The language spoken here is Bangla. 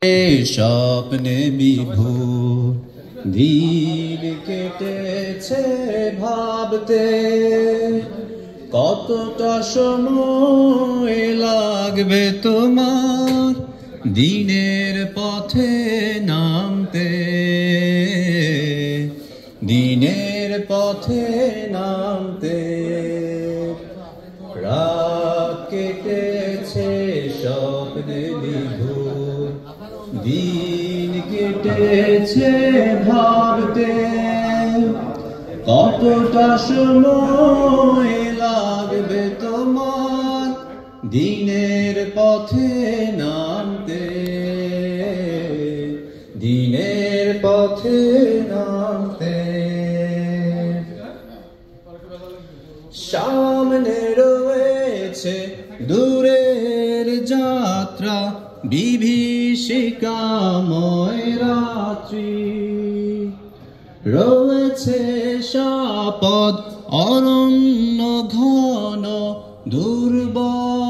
স্বপ্নে বিভোর দিন কেটেছে ভাবতে, কতটা সময় লাগবে তোমার দিনের পথে নামতে, দিনের পথে নামতে। রাত কেটেছে স্বপ্নে বিভোর দিন কেটেছে ভাবতে, কতটা সময় লাগবে তোমার দিনের পথে নামতে, দিনের পথে নামতে। সামনে রয়েছে দূরের যাত্রা, বিভীষিকাময় রাত্রি, রয়েছে সাপদ অরণ্য ঘন দুর্বল